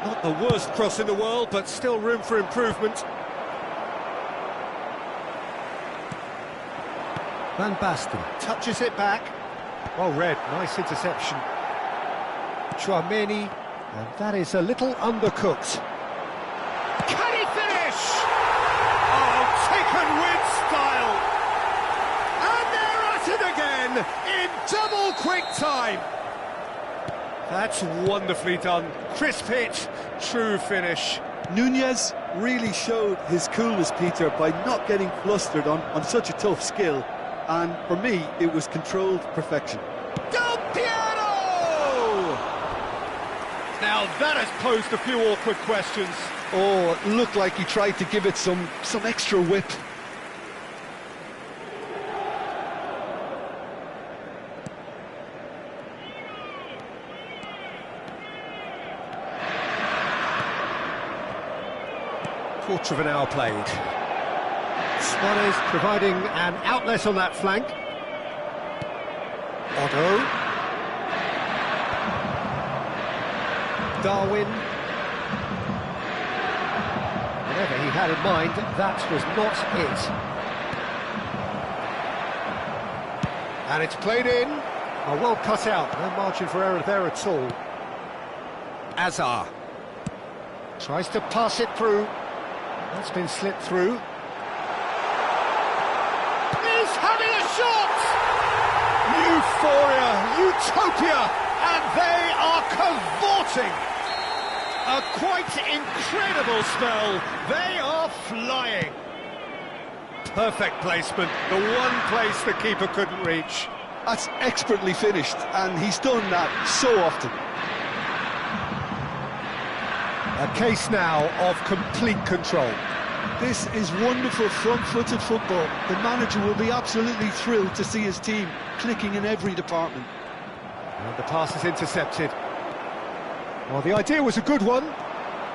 S1: Not the worst cross in the world, but still room for improvement. Van Basten touches it back. Well read, nice interception. Chouameni, and that is a little undercooked. Can he finish? Oh, taken with style. And they're at it again in double quick time. That's wonderfully done. Crisp hit, true finish.
S2: Nunez really showed his coolness, Peter, by not getting flustered on such a tough skill. And for me, it was controlled perfection.
S1: Del Piero! Now that has posed a few awkward questions.
S2: Oh, it looked like he tried to give it some extra whip.
S1: Quarter of an hour played. Suarez providing an outlet on that flank. Otto. Darwin. Whatever he had in mind, that was not it. And it's played in. Oh, well cut out, no margin for error there at all. Azar. Tries to pass it through. That's been slipped through. He's having a shot! Euphoria, utopia, and they are cavorting. A quite incredible spell. They are flying. Perfect placement, the one place the keeper couldn't reach.
S2: That's expertly finished, and he's done that so often.
S1: A case now of complete control.
S2: This is wonderful front-footed football. The manager will be absolutely thrilled to see his team clicking in every department.
S1: And the pass is intercepted. Well, the idea was a good one.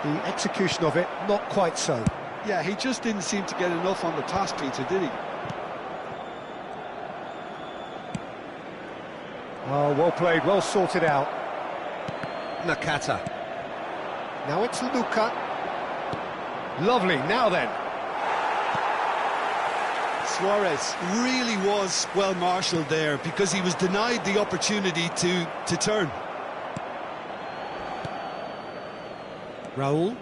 S1: The execution of it, not quite so.
S2: Yeah, he just didn't seem to get enough on the pass, Peter, did he?
S1: Oh, well played, well sorted out. Nakata. Now it's Luka. Lovely, now then.
S2: Suarez really was well marshalled there because he was denied the opportunity to turn.
S1: Raul.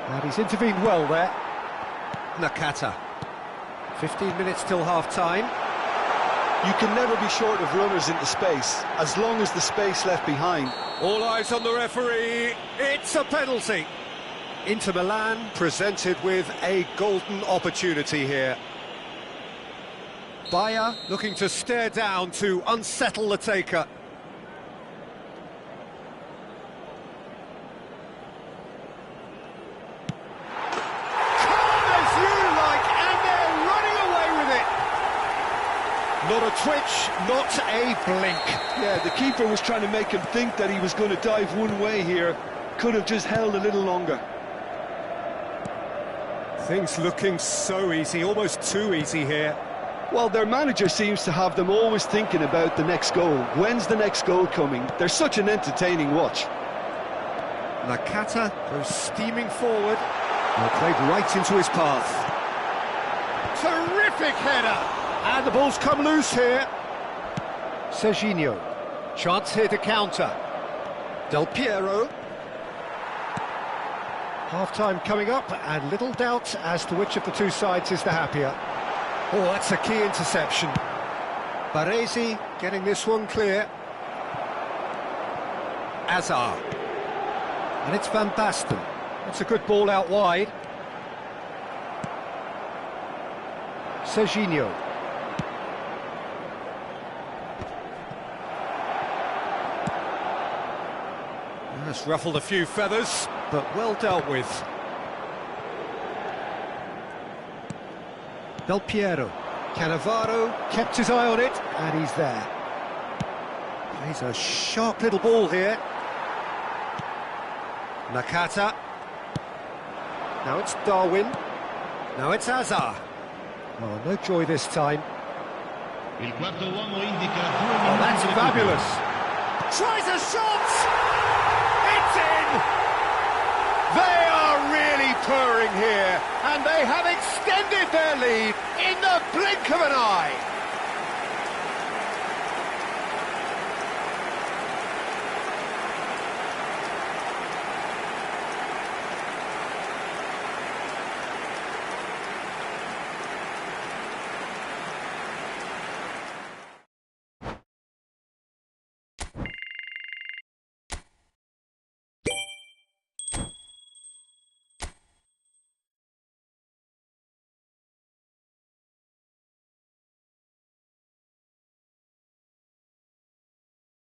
S1: And he's intervened well there. Nakata. 15 minutes till half-time.
S2: You can never be short of runners into space, as long as the space left behind.
S1: All eyes on the referee. It's a penalty. Inter Milan presented with a golden opportunity here. Bayer looking to stare down to unsettle the taker. Not a twitch, not a blink.
S2: Yeah, the keeper was trying to make him think that he was going to dive one way here. Could have just held a little longer.
S1: Things looking so easy, almost too easy here.
S2: Well, their manager seems to have them always thinking about the next goal. When's the next goal coming? They're such an entertaining watch.
S1: Nakata goes steaming forward. Well, played right into his path. Terrific header! And the ball's come loose here. Serginho. Chance here to counter. Del Piero. Half-time coming up, and little doubt as to which of the two sides is the happier. Oh, that's a key interception. Baresi getting this one clear. Azar. And it's Van Basten. That's a good ball out wide. Serginho. That's ruffled a few feathers, but well dealt with. Del Piero. Cannavaro kept his eye on it, and he's there. Plays a sharp little ball here. Nakata. Now it's Darwin. Now it's Azar. Oh, no joy this time.
S3: Il quarto uomo indica 2
S1: Oh,
S3: minuti
S1: that's
S3: di recupero.
S1: fabulous. Tries a shot! It's in! They are really purring here, and they have extended their lead in the blink of an eye.